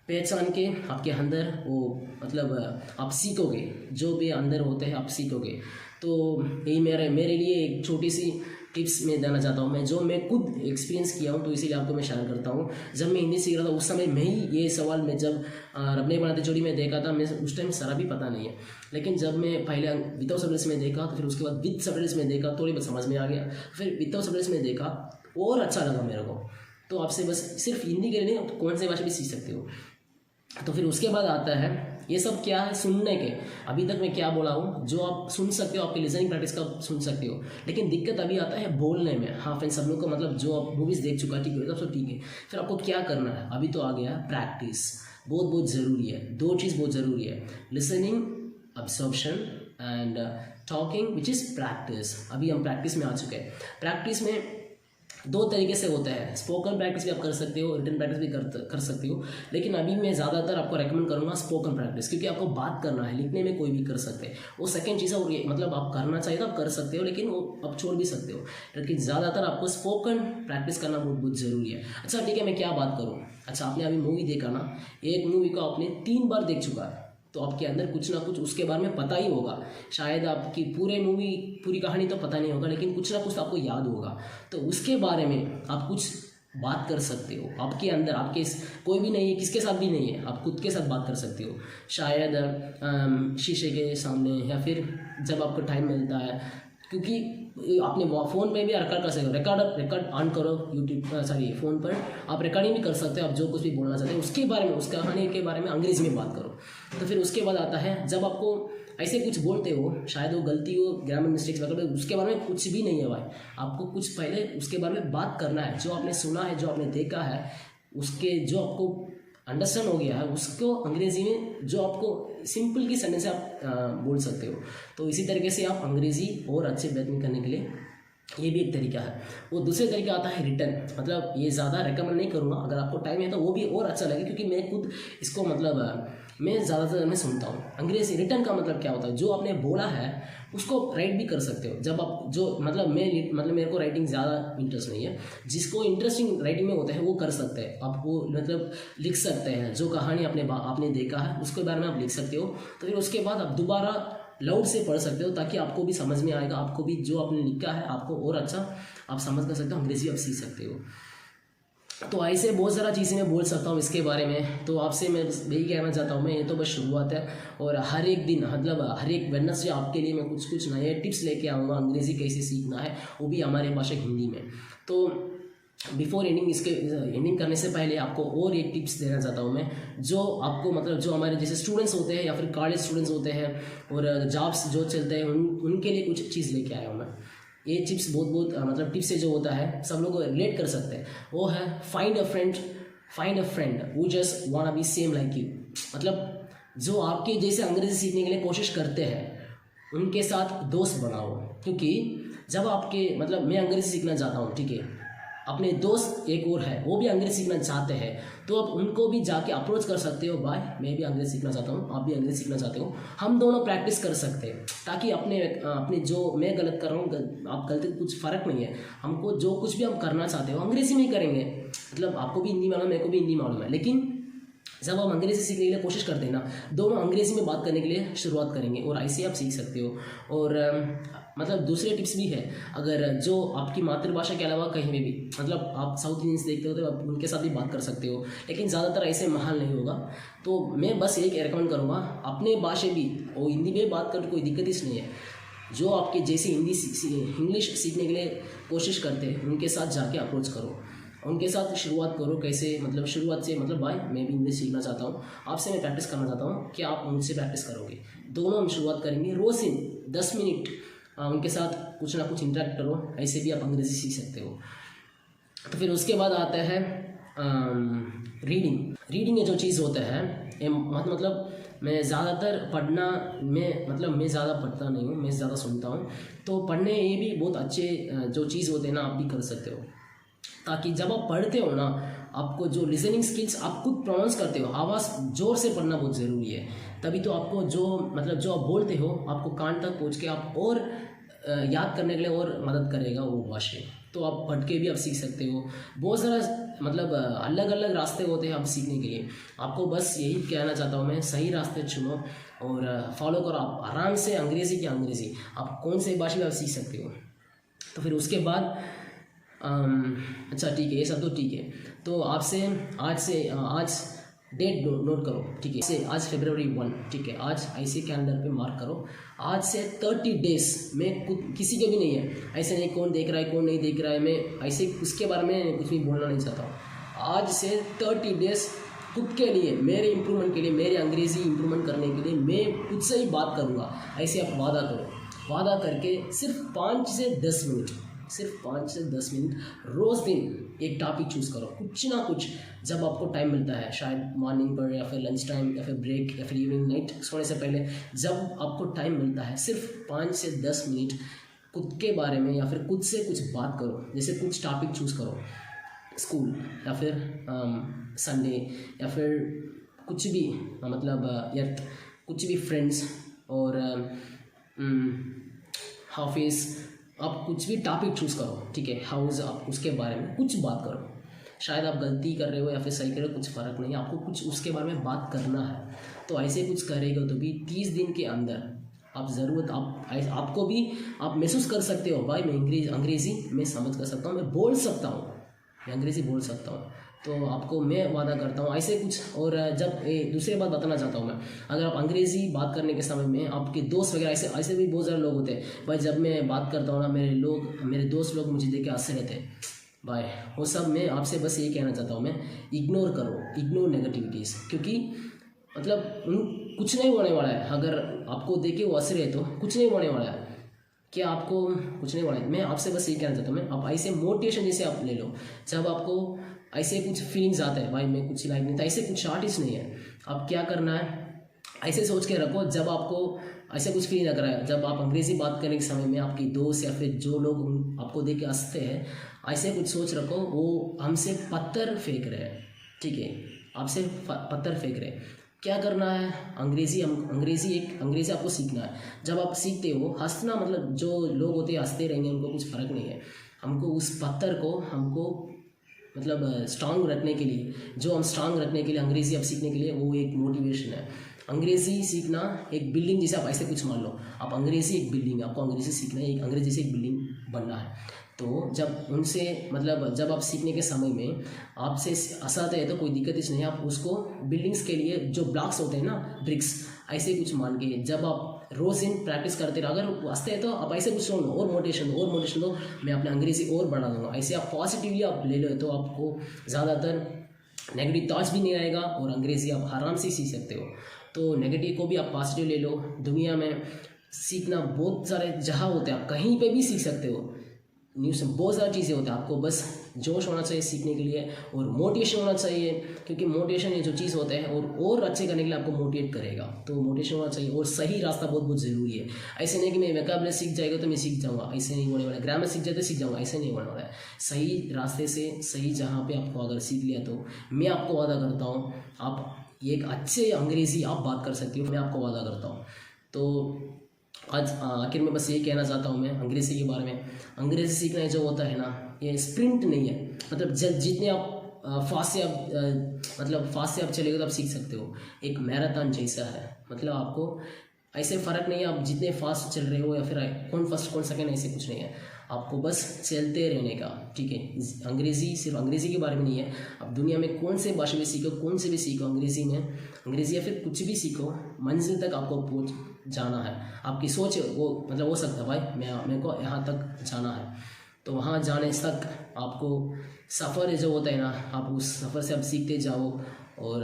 पहचान के आपके अंदर वो मतलब आप सीखोगे, जो भी अंदर होते हैं आप सीखोगे। तो यही मेरे लिए एक छोटी सी टिप्स मैं देना चाहता हूँ, मैं खुद एक्सपीरियंस किया हूँ, तो इसीलिए आपको मैं शेयर करता हूँ। जब मैं हिंदी सीख रहा था उस समय मैं ही ये सवाल, मैं जब रबने बनाते जोड़ी में देखा था, मैं उस टाइम सारा भी पता नहीं है, लेकिन जब मैं पहले विदाउट सबटाइटल्स में देखा, तो फिर उसके बाद विद सबटाइटल्स में देखा, थोड़ी बहुत समझ में आ गया, फिर विदाउट सबटाइटल्स में देखा और अच्छा लगा मेरे को। तो आपसे बस सिर्फ हिंदी के लिए नहीं, कौन सी भाषा भी सीख सकते हो। तो फिर उसके बाद आता है, ये सब क्या है, सुनने के। अभी तक मैं क्या बोला हूँ, जो आप सुन सकते हो, आपकी लिसनिंग प्रैक्टिस का सुन सकते हो, लेकिन दिक्कत अभी आता है बोलने में। हाँ फ्रेंड्स, सब लोग को मतलब जो आप मूवीज़ देख चुका, ठीक है, तब सब ठीक है। फिर आपको क्या करना है, अभी तो आ गया प्रैक्टिस, बहुत बहुत ज़रूरी है। 2 चीज़ बहुत ज़रूरी है, listening absorption and talking which is practice. अभी हम प्रैक्टिस में आ चुके हैं। प्रैक्टिस में 2 तरीके से होता है, स्पोकन प्रैक्टिस भी आप कर सकते हो, रिटन प्रैक्टिस भी कर सकते हो, लेकिन अभी मैं ज़्यादातर आपको रेकमेंड करूँगा स्पोकन प्रैक्टिस, क्योंकि आपको बात करना है, लिखने में कोई भी कर सकते हैं, वो सेकंड चीज़ है। और ये मतलब आप करना चाहिए तो आप कर सकते हो, लेकिन वो आप छोड़ भी सकते हो, लेकिन ज़्यादातर आपको स्पोकन प्रैक्टिस करना बहुत बहुत ज़रूरी है। अच्छा ठीक है, मैं क्या बात करूँ। अच्छा, आपने अभी मूवी देखा ना, एक मूवी को आपने 3 बार देख चुका है, तो आपके अंदर कुछ ना कुछ उसके बारे में पता ही होगा। शायद आपकी पूरी कहानी तो पता नहीं होगा, लेकिन कुछ ना कुछ आपको याद होगा। तो उसके बारे में आप कुछ बात कर सकते हो। आपके अंदर आपके कोई भी नहीं है, किसके साथ भी नहीं है, आप खुद के साथ बात कर सकते हो। शायद शीशे के सामने, या फिर जब आपको टाइम मिलता है, क्योंकि आपने फ़ोन में भी रिकॉर्ड कर सकते हो। रिकॉर्ड ऑन करो यूट्यूब फ़ोन पर आप रिकॉर्डिंग भी कर सकते हो। आप जो कुछ भी बोलना चाहते हो उसके बारे में, उस कहानी के बारे में अंग्रेज़ी में बात करो। तो फिर उसके बाद आता है, जब आपको ऐसे कुछ बोलते हो, शायद वो गलती हो, ग्रामर मिस्टेक्स वगैरह, उसके बारे में कुछ भी नहीं है भाई। आपको कुछ पहले उसके बारे में बात करना है। जो आपने सुना है, जो आपने देखा है, उसके जो आपको अंडरस्टैंड हो गया है, उसको अंग्रेज़ी में जो आपको सिंपल की सेंटेंस से आप बोल सकते हो। तो इसी तरीके से आप अंग्रेज़ी और अच्छे बेहतरीन करने के लिए, ये भी एक तरीका है। वो दूसरे तरीका आता है रिटर्न। मतलब ये ज़्यादा रिकमेंड नहीं करूँगा, अगर आपको टाइम है तो वो भी और अच्छा लगे, क्योंकि मैं खुद इसको मैं ज़्यादातर मैं सुनता हूँ। अंग्रेज़ी रिटर्न का मतलब क्या होता है, जो आपने बोला है उसको राइट भी कर सकते हो। जब आप जो मेरे को राइटिंग ज़्यादा इंटरेस्ट नहीं है, जिसको इंटरेस्टिंग राइटिंग में होता है वो कर सकते हैं। आप वो लिख सकते हैं, जो कहानी आपने देखा है उसके बारे में आप लिख सकते हो। तो फिर उसके बाद आप दोबारा लाउड से पढ़ सकते हो, ताकि आपको भी समझ में आएगा। आपको भी जो आपने लिखा है आपको और अच्छा आप समझ कर सकते हो, अंग्रेज़ी आप सीख सकते हो। तो ऐसे बहुत सारा चीज़ें मैं बोल सकता हूँ इसके बारे में। तो आपसे मैं यही कहना चाहता हूँ, ये तो बस शुरुआत है। और हर एक दिन हर एक वेडनेसडे आपके लिए मैं कुछ नए टिप्स लेके आऊँगा, अंग्रेज़ी कैसे सीखना है, वो भी हमारे भाषा हिंदी में। तो बिफोर एंडिंग करने से पहले आपको और एक टिप्स देना चाहता हूँ मैं, जो आपको जो हमारे जैसे स्टूडेंट्स होते हैं या फिर कॉलेज स्टूडेंट्स होते हैं और जॉब्स जो चलते हैं, उनके लिए कुछ चीज़ लेके आया हूँ मैं। ये टिप्स बहुत टिप्स से जो होता है सब लोग रिलेट कर सकते हैं। वो है find a friend who just वांना B same like you. मतलब जो आपके जैसे अंग्रेजी सीखने के लिए कोशिश करते हैं, उनके साथ दोस्त बनाओ। क्योंकि जब मैं अंग्रेजी सीखना चाहता हूँ, ठीक है, अपने दोस्त एक और है, वो भी अंग्रेजी सीखना चाहते हैं, तो आप उनको भी जाके अप्रोच कर सकते हो, भाई मैं भी अंग्रेजी सीखना चाहता हूँ, आप भी अंग्रेजी सीखना चाहते हो, हम दोनों प्रैक्टिस कर सकते हैं। ताकि अपने जो मैं गलत कर रहा हूँ, आप गलती कुछ फ़र्क नहीं है। हमको जो कुछ भी हम करना चाहते हो अंग्रेजी में ही करेंगे। मतलब आपको भी हिंदी मालूम है, मेरे को भी हिंदी मालूम है, लेकिन जब हम अंग्रेजी सीखने के लिए कोशिश करते हैं ना, दोनों अंग्रेजी में बात करने के लिए शुरुआत करेंगे, और ऐसे आप सीख सकते हो। और दूसरे टिप्स भी है, अगर जो आपकी मातृभाषा के अलावा कहीं में भी, आप साउथ इंडियंस देखते हो तो आप उनके साथ भी बात कर सकते हो, लेकिन ज़्यादातर ऐसे माहौल नहीं होगा। तो मैं बस एक रिकमेंड करूँगा, अपने भाषा भी और हिंदी में बात करने कोई दिक्कत इस नहीं है। जो आपके जैसे इंग्लिश सीखने के लिए कोशिश करते हैं, उनके साथ जाके अप्रोच करो, उनके साथ शुरुआत करो। कैसे शुरुआत से भाई मैं भी इंग्लिश सीखना चाहता हूँ, आपसे मैं प्रैक्टिस करना चाहता हूँ, कि आप मुझसे प्रैक्टिस करोगे, दोनों हम शुरुआत करेंगे। रोज़ इन 10 मिनट उनके साथ कुछ ना कुछ इंटरेक्ट करो, ऐसे भी आप अंग्रेज़ी सीख सकते हो। तो फिर उसके बाद आता है रीडिंग जो चीज़ होता है, मैं ज़्यादातर मैं ज़्यादा पढ़ता नहीं हूँ, मैं ज़्यादा सुनता हूँ। तो पढ़ने ये भी बहुत अच्छे जो चीज़ होते हैं ना, आप भी कर सकते हो। ताकि जब आप पढ़ते हो ना, आपको जो लिसनिंग स्किल्स आप खुद प्रोनाउंस करते हो, आवाज़ जोर से पढ़ना बहुत ज़रूरी है। तभी तो आपको जो आप बोलते हो, आपको कान तक पहुँच के आप और याद करने के लिए और मदद करेगा वो भाषा। तो आप पढ़ के भी आप सीख सकते हो। बहुत सारा अलग अलग रास्ते होते हैं आप सीखने के लिए। आपको बस यही कहना चाहता हूँ मैं, सही रास्ते चुनो और फॉलो करो। आप आराम से अंग्रेज़ी आप कौन से भाषा में आप सीख सकते हो। तो फिर उसके बाद अच्छा ठीक है, ये सब तो ठीक है। तो आपसे आज डेट नोट करो, ठीक है। आज February 1, ठीक है। आज ऐसे कैलेंडर पे मार्क करो, आज से 30 डेज में किसी के भी नहीं है, ऐसे नहीं कौन देख रहा है कौन नहीं देख रहा है, मैं ऐसे उसके बारे में कुछ भी बोलना नहीं चाहता हूँ। आज से 30 डेज खुद के लिए, मेरे इम्प्रूवमेंट के लिए, मेरे अंग्रेज़ी इम्प्रूवमेंट करने के लिए मैं खुद से ही बात करूँगा। ऐसे आप वादा करो, वादा करके सिर्फ 5 से 10 मिनट रोज़ दिन एक टॉपिक चूज़ करो, कुछ ना कुछ। जब आपको टाइम मिलता है, शायद मॉर्निंग पर या फिर लंच टाइम या फिर ब्रेक या फिर इवनिंग नाइट सोने से पहले, जब आपको टाइम मिलता है, सिर्फ 5 से 10 मिनट खुद के बारे में या फिर खुद से कुछ बात करो। जैसे कुछ टॉपिक चूज़ करो, स्कूल या फिर संडे या फिर कुछ भी, कुछ भी फ्रेंड्स और ऑफिस, आप कुछ भी टॉपिक चूज़ करो, ठीक है। हाउस, आप उसके बारे में कुछ बात करो। शायद आप गलती कर रहे हो या फिर सही कर रहे हो, कुछ फ़र्क नहीं है, आपको कुछ उसके बारे में बात करना है। तो ऐसे कुछ करेगा तो भी 30 दिन के अंदर आप ज़रूरत आपको भी आप महसूस कर सकते हो, भाई मैं अंग्रेज़ी मैं समझ कर सकता हूँ, मैं बोल सकता हूँ, मैं अंग्रेज़ी बोल सकता हूँ। तो आपको मैं वादा करता हूँ ऐसे कुछ। और जब दूसरी बात बताना चाहता हूँ मैं, अगर आप अंग्रेज़ी बात करने के समय में आपके दोस्त वगैरह ऐसे भी बहुत सारे लोग होते हैं भाई, जब मैं बात करता हूँ ना, मेरे दोस्त लोग मुझे देख के हंसते रहते हैं भाई, वो सब मैं आपसे बस ये कहना चाहता हूँ, मैं इग्नोर करो, इग्नोर नेगेटिविटीज़, क्योंकि मतलब कुछ नहीं होने वाला है। अगर आपको देखे वो हंस रहे तो कुछ नहीं होने वाला है, क्या आपको कुछ नहीं होना है। मैं आपसे बस ये कहना चाहता हूँ, मैं आप ऐसे मोटिवेशन जैसे आप ले लो, जब आपको ऐसे कुछ फीलिंग्स आते हैं भाई मैं कुछ लाइक नहीं था, ऐसे कुछ आर्टिस्ट नहीं है, आप क्या करना है ऐसे सोच के रखो, जब आपको ऐसे कुछ फील लग रहा है, जब आप अंग्रेज़ी बात करने के समय में आपकी दोस्त या फिर जो लोग आपको देख के हंसते हैं, ऐसे कुछ सोच रखो वो हमसे पत्थर फेंक रहे हैं, ठीक है, आपसे पत्थर फेंक रहे हैं। क्या करना है, अंग्रेज़ी आपको सीखना है। जब आप सीखते हो, हंसना मतलब जो लोग होते हैं हंसते रहेंगे, उनको कुछ फ़र्क नहीं है। हमको उस पत्थर को हमको मतलब स्ट्रांग रखने के लिए, जो हम स्ट्रांग रखने के लिए अंग्रेज़ी अब सीखने के लिए, वो एक मोटिवेशन है। अंग्रेज़ी सीखना एक बिल्डिंग जैसे, आप ऐसे कुछ मान लो आप अंग्रेज़ी एक बिल्डिंग है, आपको अंग्रेज़ी सीखना है, एक अंग्रेज़ी से एक बिल्डिंग बनना है। तो जब उनसे मतलब जब आप सीखने के समय में आपसे हंसाते हैं तो कोई दिक्कत ही नहीं है, आप उसको बिल्डिंग्स के लिए जो ब्लॉक्स होते हैं ना, ब्रिक्स, ऐसे कुछ मान के जब आप रोज़ दिन प्रैक्टिस करते रहो, अगर हंसते हैं तो आप ऐसे कुछ सुनो और मोटिवेशन दो, मैं अपने अंग्रेज़ी और बढ़ा दूँगा। ऐसे आप पॉजिटिवली आप ले लो तो आपको ज़्यादातर नेगेटिव थॉट्स भी नहीं आएगा और अंग्रेज़ी आप आराम से सीख सकते हो। तो नेगेटिव को भी आप पॉजिटिव ले लो। दुनिया में सीखना बहुत सारे जहाँ होते हैं, आप कहीं पे भी सीख सकते हो, न्यूज़ में बहुत सारी चीज़ें होती हैं, आपको बस जोश होना चाहिए सीखने के लिए और मोटिवेशन होना चाहिए, क्योंकि मोटिवेशन ये जो चीज़ होता है और अच्छे करने के लिए आपको मोटिवेट करेगा। तो मोटिवेशन होना चाहिए और सही रास्ता बहुत ज़रूरी है। ऐसे नहीं कि मैं वोकैबुलरी सीख जाएगा तो मैं सीख जाऊँगा, ऐसे नहीं होने वाला है। ग्रामर सीख जाए तो सीख जाऊँगा, ऐसे नहीं होने वाला है। सही रास्ते से सही जहाँ पर आपको अगर सीख लिया तो मैं आपको वादा करता हूँ आप एक अच्छे अंग्रेज़ी आप बात कर सकती हो, मैं आपको वादा करता हूँ। तो आज आखिर में बस ये कहना चाहता हूँ मैं अंग्रेज़ी के बारे में, अंग्रेज़ी सीखना जो होता है ना, ये स्प्रिंट नहीं है, मतलब जितने आप फास्ट से आप चलेगा तो आप सीख सकते हो, एक मैराथन जैसा है। मतलब आपको ऐसे फ़र्क नहीं है आप जितने फास्ट चल रहे हो या फिर कौन फर्स्ट कौन सेकंड, ऐसे कुछ नहीं है, आपको बस चलते रहने का, ठीक है। अंग्रेज़ी सिर्फ अंग्रेज़ी के बारे में नहीं है, आप दुनिया में कौन से भाषा में सीखो, कौन से भी सीखो, अंग्रेज़ी या फिर कुछ भी सीखो, मंजिल तक आपको पहुँच जाना है। आपकी सोच वो मतलब हो सकता है भाई मेरे को यहाँ तक जाना है, तो वहाँ जाने तक आपको सफ़र जो होता है ना, आप उस सफ़र से आप सीखते जाओ। और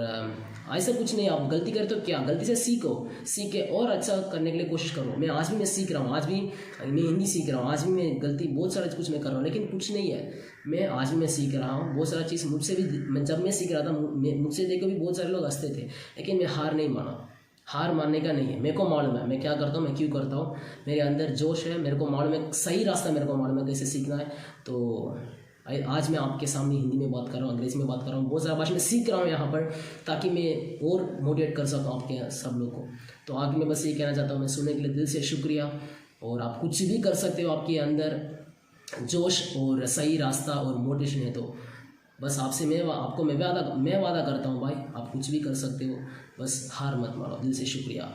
ऐसा कुछ नहीं, आप गलती करें तो क्या, गलती से सीख के और अच्छा करने के लिए कोशिश करो। मैं आज भी मैं सीख रहा हूँ, आज भी मैं हिंदी सीख रहा हूँ, आज भी मैं गलती बहुत सारा कुछ मैं कर रहा हूँ, लेकिन कुछ नहीं है, मैं आज भी मैं सीख रहा हूँ बहुत सारा चीज़। मुझसे भी जब मैं सीख रहा था मुझसे देखो भी बहुत सारे लोग हंसते थे, लेकिन मैं हार नहीं माना। हार मानने का नहीं है, मेरे को मालूम है मैं क्या करता हूँ, मैं क्यों करता हूँ, मेरे अंदर जोश है, मेरे को मालूम है सही रास्ता, मेरे को मालूम है कैसे सीखना है। तो आज मैं आपके सामने हिंदी में बात कर रहा हूँ, अंग्रेज़ी में बात कर रहा हूँ, बहुत सारा भाषा में सीख रहा हूँ यहाँ पर, ताकि मैं और मोटिवेट कर सकूँ आपके सब लोग को। तो आगे मैं बस ये कहना चाहता हूँ, मैं सुनने के लिए दिल से शुक्रिया। और आप कुछ भी कर सकते हो, आपके अंदर जोश और सही रास्ता और मोटिवेशन है तो बस आपसे मैं वादा करता हूँ भाई, आप कुछ भी कर सकते हो, बस हार मत मानो। दिल से शुक्रिया।